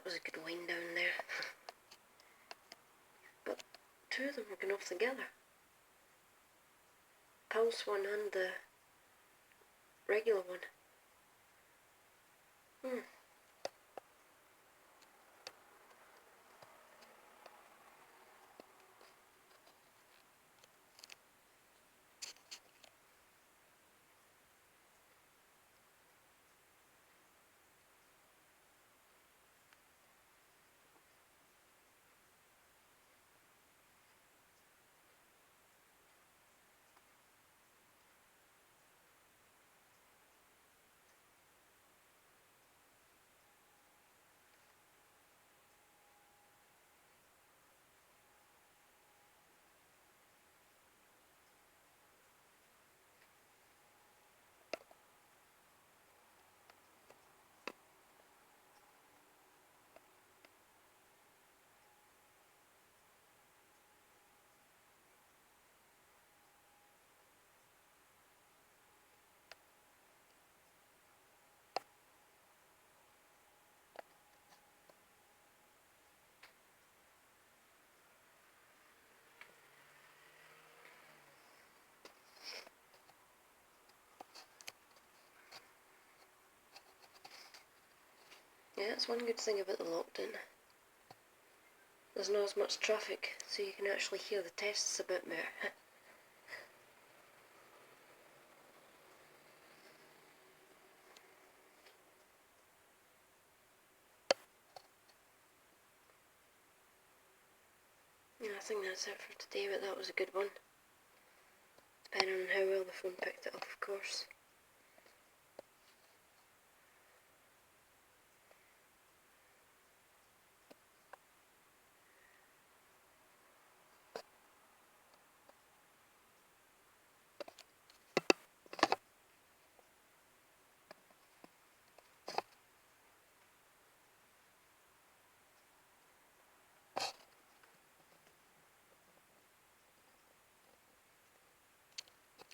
that was a good wind down there. But two of them were going off together. Pulse one and the regular one. Yeah, that's one good thing about the lockdown. There's not as much traffic, so you can actually hear the tests a bit more. Yeah, I think that's it for today, but that was a good one. Depending on how well the phone picked it up, of course.